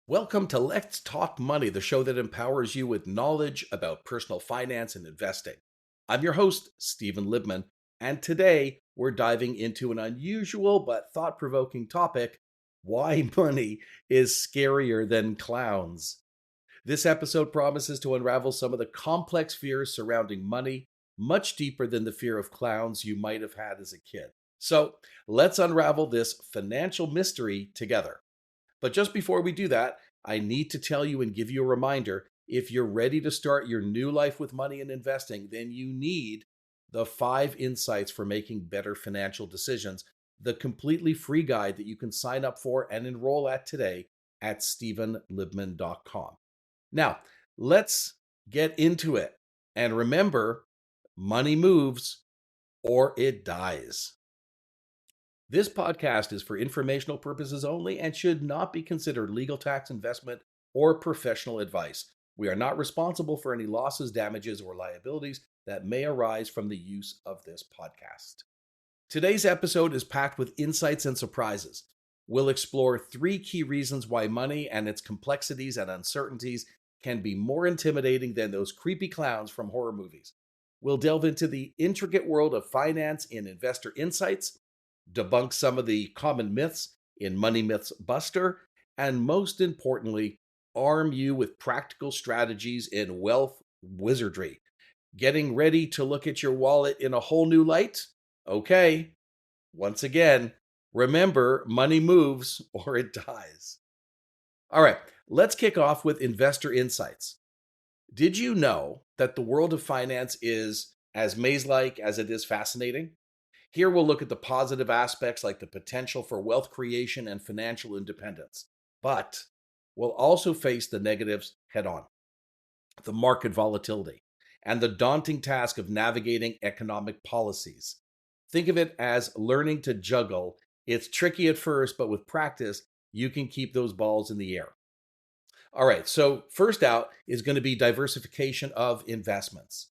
Welcome to Let's Talk Money, the show that empowers you with knowledge about personal finance and investing. I'm your host, Stephen Libman, and today we're diving into an unusual but thought provoking topic: why money is scarier than clowns. This episode promises to unravel some of the complex fears surrounding money, much deeper than the fear of clowns you might have had as a kid. So let's unravel this financial mystery together. But just before we do that, I need to tell you and give you a reminder: if you're ready to start your new life with money and investing, then you need the 5 insights for making better financial decisions, the completely free guide that you can sign up for and enroll at today at stephenlibman.com. Now, let's get into it. And remember, money moves or it dies. This podcast is for informational purposes only and should not be considered legal, tax, investment, or professional advice. We are not responsible for any losses, damages, or liabilities that may arise from the use of this podcast. Today's episode is packed with insights and surprises. We'll explore 3 key reasons why money and its complexities and uncertainties can be more intimidating than those creepy clowns from horror movies. We'll delve into the intricate world of finance in Investor Insights, debunk some of the common myths in Money Myths Buster, and most importantly, arm you with practical strategies in wealth wizardry. Getting ready to look at your wallet in a whole new light? Okay, once again, remember, money moves or it dies. All right, let's kick off with Investor Insights. Did you know that the world of finance is as maze-like as it is fascinating? Here we'll look at the positive aspects like the potential for wealth creation and financial independence. But we'll also face the negatives head on: the market volatility and the daunting task of navigating economic policies. Think of it as learning to juggle. It's tricky at first, but with practice, you can keep those balls in the air. All right, so first out is going to be diversification of investments.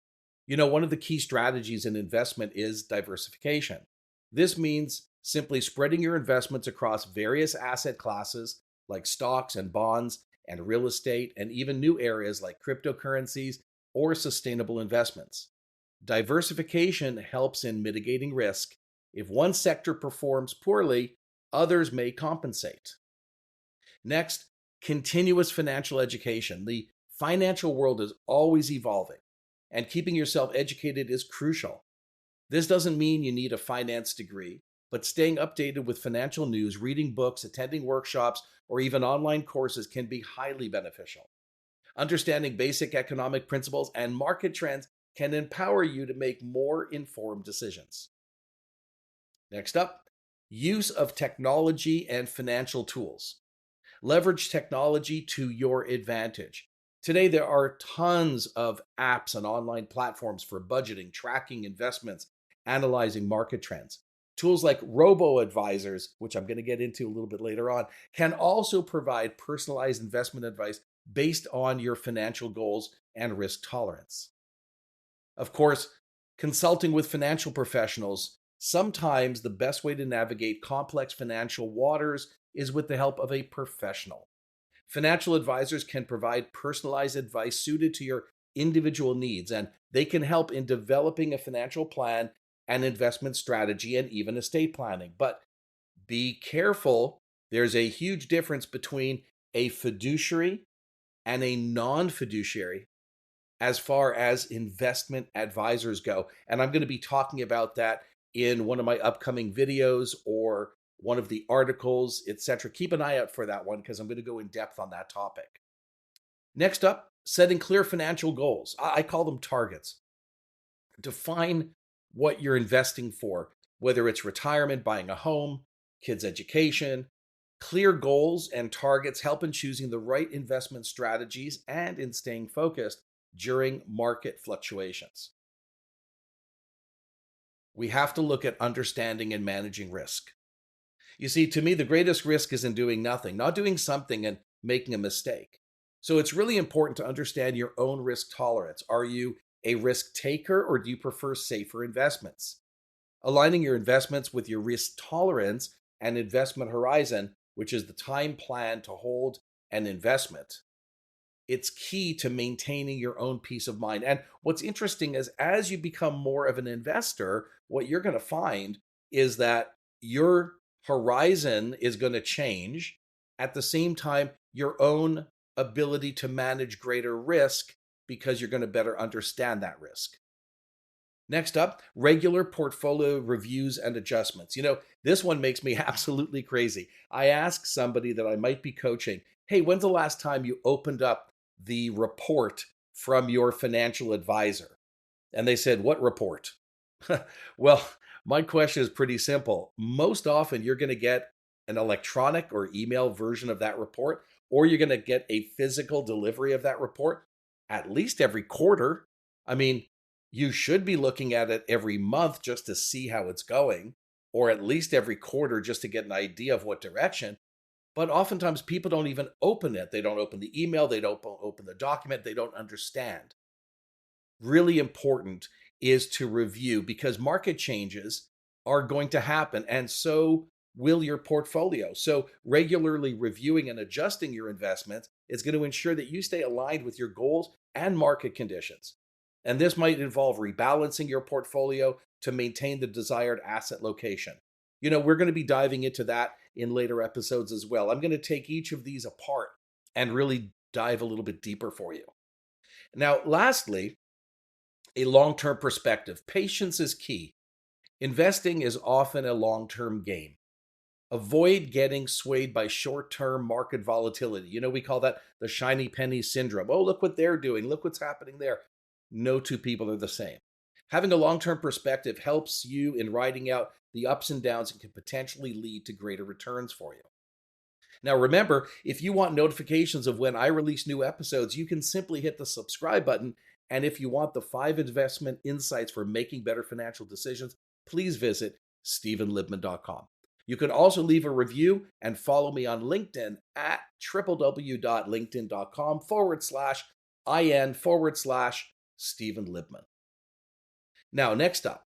One of the key strategies in investment is diversification. This means simply spreading your investments across various asset classes like stocks and bonds and real estate, and even new areas like cryptocurrencies or sustainable investments. Diversification helps in mitigating risk. If one sector performs poorly, others may compensate. Next, continuous financial education. The financial world is always evolving, and keeping yourself educated is crucial. This doesn't mean you need a finance degree, but staying updated with financial news, reading books, attending workshops, or even online courses can be highly beneficial. Understanding basic economic principles and market trends can empower you to make more informed decisions. Next up, use of technology and financial tools. Leverage technology to your advantage. Today, there are tons of apps and online platforms for budgeting, tracking investments, analyzing market trends. Tools like robo-advisors, which I'm going to get into a little bit later on, can also provide personalized investment advice based on your financial goals and risk tolerance. Of course, consulting with financial professionals. Sometimes the best way to navigate complex financial waters is with the help of a professional. Financial advisors can provide personalized advice suited to your individual needs, and they can help in developing a financial plan, an investment strategy, and even estate planning. But be careful, there's a huge difference between a fiduciary and a non fiduciary as far as investment advisors go. And I'm going to be talking about that in one of my upcoming videos or one of the articles, etc. Keep an eye out for that one because I'm going to go in depth on that topic. Next up, setting clear financial goals. I call them targets. Define what you're investing for, whether it's retirement, buying a home, kids' education. Clear goals and targets help in choosing the right investment strategies and in staying focused during market fluctuations. We have to look at understanding and managing risk. You see, to me, the greatest risk is in doing nothing, not doing something and making a mistake. So it's really important to understand your own risk tolerance. Are you a risk taker or do you prefer safer investments? Aligning your investments with your risk tolerance and investment horizon, which is the time plan to hold and investment, it's key to maintaining your own peace of mind. And what's interesting is as you become more of an investor, what you're going to find is that your horizon is going to change. At the same time, your own ability to manage greater risk because you're going to better understand that risk. Next up, regular portfolio reviews and adjustments. This one makes me absolutely crazy. I ask somebody that I might be coaching, hey, when's the last time you opened up the report from your financial advisor? And they said, what report? Well, my question is pretty simple. Most often, you're going to get an electronic or email version of that report, or you're going to get a physical delivery of that report at least every quarter. I mean, you should be looking at it every month just to see how it's going, or at least every quarter just to get an idea of what direction. But oftentimes people don't even open it. They don't open the email, they don't open the document, they don't understand. Really important is to review because market changes are going to happen, and so will your portfolio. So, regularly reviewing and adjusting your investments is going to ensure that you stay aligned with your goals and market conditions. And this might involve rebalancing your portfolio to maintain the desired asset location. We're going to be diving into that in later episodes as well. I'm going to take each of these apart and really dive a little bit deeper for you. Now, lastly, a long-term perspective. Patience is key. Investing is often a long-term game. Avoid getting swayed by short-term market volatility. We call that the shiny penny syndrome. Oh, look what they're doing. Look what's happening there. No two people are the same. Having a long-term perspective helps you in riding out the ups and downs and can potentially lead to greater returns for you. Now, remember, if you want notifications of when I release new episodes, you can simply hit the subscribe button. And if you want the 5 investment insights for making better financial decisions, please visit stephenlibman.com. You can also leave a review and follow me on LinkedIn at www.linkedin.com/IN/Stephen Libman. Now, next up,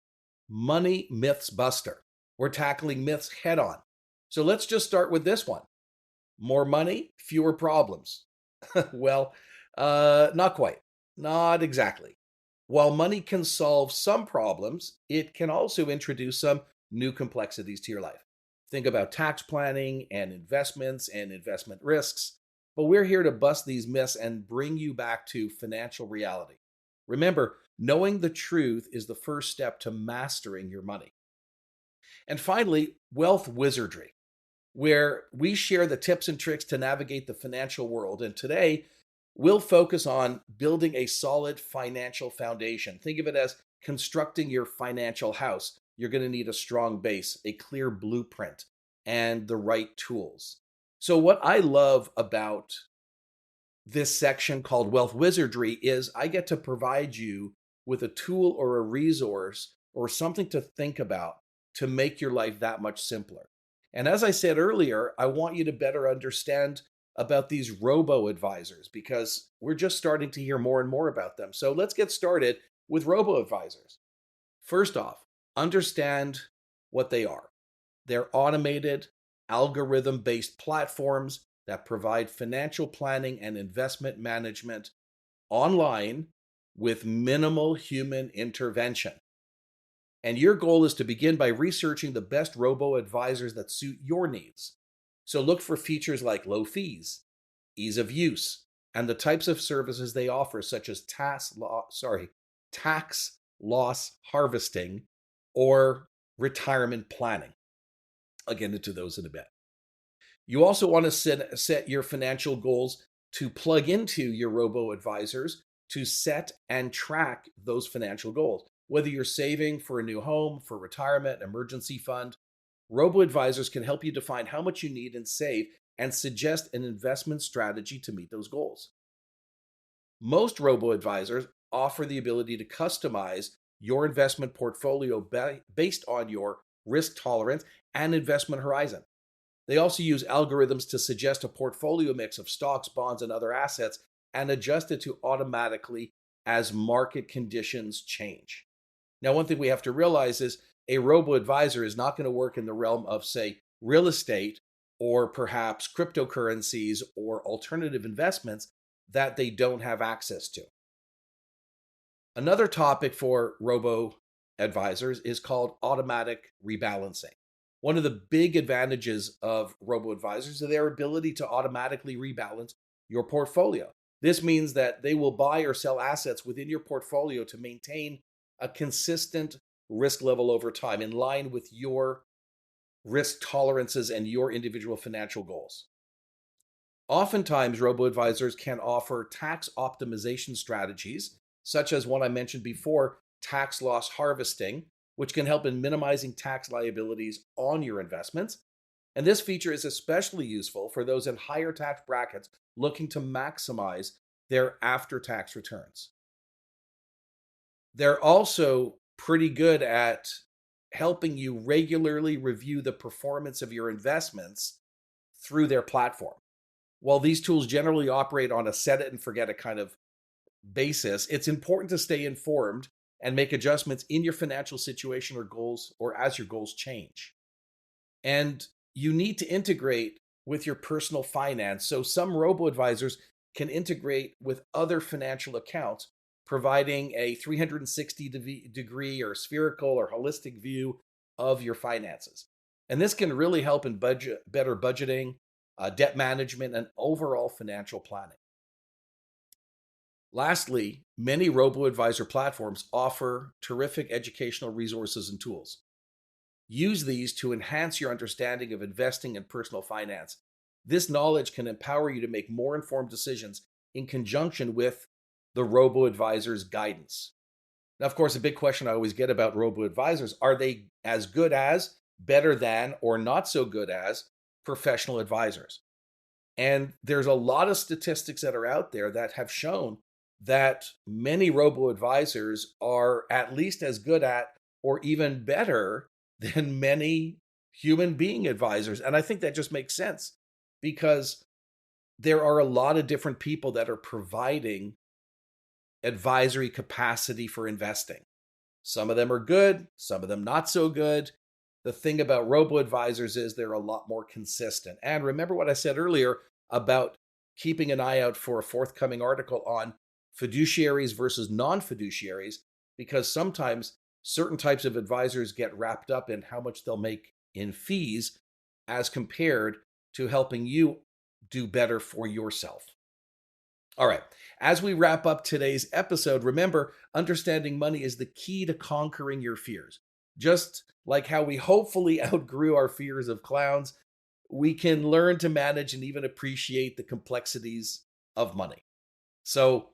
Money Myths Buster. We're tackling myths head on. So let's just start with this one. More money, fewer problems. Well, not quite. Not exactly. While money can solve some problems, it can also introduce some new complexities to your life. Think about tax planning and investments and investment risks. But we're here to bust these myths and bring you back to financial reality. Remember, knowing the truth is the first step to mastering your money. And finally, wealth wizardry, where we share the tips and tricks to navigate the financial world. And today, we'll focus on building a solid financial foundation. Think of it as constructing your financial house. You're going to need a strong base, a clear blueprint, and the right tools. So, what I love about this section called Wealth Wizardry is I get to provide you with a tool or a resource or something to think about to make your life that much simpler. And as I said earlier, I want you to better understand about these robo-advisors because we're just starting to hear more and more about them. So let's get started with robo-advisors. First off, understand what they are. They're automated, algorithm-based platforms that provide financial planning and investment management online with minimal human intervention. And your goal is to begin by researching the best robo-advisors that suit your needs. So look for features like low fees, ease of use, and the types of services they offer, such as tax loss harvesting or retirement planning. I'll get into those in a bit. You also want to set your financial goals to plug into your robo-advisors to set and track those financial goals. Whether you're saving for a new home, for retirement, emergency fund, robo-advisors can help you define how much you need and save and suggest an investment strategy to meet those goals. Most robo-advisors offer the ability to customize your investment portfolio based on your risk tolerance and investment horizon. They also use algorithms to suggest a portfolio mix of stocks, bonds, and other assets and adjust it to automatically as market conditions change. Now, one thing we have to realize is a robo-advisor is not going to work in the realm of, say, real estate, or perhaps cryptocurrencies or alternative investments that they don't have access to. Another topic for robo advisors is called automatic rebalancing. One of the big advantages of robo advisors is their ability to automatically rebalance your portfolio. This means that they will buy or sell assets within your portfolio to maintain a consistent risk level over time in line with your risk tolerances and your individual financial goals. Oftentimes, robo advisors can offer tax optimization strategies, such as one I mentioned before, tax loss harvesting, which can help in minimizing tax liabilities on your investments. And this feature is especially useful for those in higher tax brackets looking to maximize their after tax returns. They're also pretty good at helping you regularly review the performance of your investments through their platform. While these tools generally operate on a set it and forget it kind of basis, it's important to stay informed and make adjustments in your financial situation or goals or as your goals change. And you need to integrate with your personal finance. So some robo advisors can integrate with other financial accounts, providing a 360-degree or spherical or holistic view of your finances. And this can really help in better budgeting, debt management, and overall financial planning. Lastly, many robo-advisor platforms offer terrific educational resources and tools. Use these to enhance your understanding of investing and personal finance. This knowledge can empower you to make more informed decisions in conjunction with the robo-advisor's guidance. Now, of course, a big question I always get about robo-advisors, are they as good as, better than, or not so good as professional advisors? And there's a lot of statistics that are out there that have shown that many robo-advisors are at least as good at or even better than many human being advisors. And I think that just makes sense because there are a lot of different people that are providing advisory capacity for investing. Some of them are good, some of them not so good. The thing about robo-advisors is they're a lot more consistent. And remember what I said earlier about keeping an eye out for a forthcoming article on fiduciaries versus non-fiduciaries, because sometimes certain types of advisors get wrapped up in how much they'll make in fees as compared to helping you do better for yourself. All right, as we wrap up today's episode, remember, understanding money is the key to conquering your fears. Just like how we hopefully outgrew our fears of clowns, we can learn to manage and even appreciate the complexities of money. So,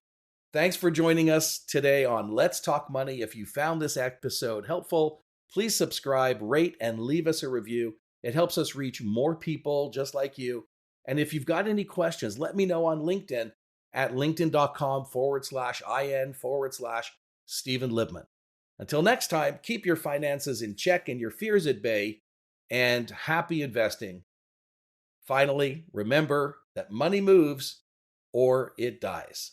thanks for joining us today on Let's Talk Money. If you found this episode helpful, please subscribe, rate, and leave us a review. It helps us reach more people just like you. And if you've got any questions, let me know on LinkedIn at linkedin.com/in/Stephen Libman. Until next time, keep your finances in check and your fears at bay, and happy investing. Finally, remember that money moves or it dies.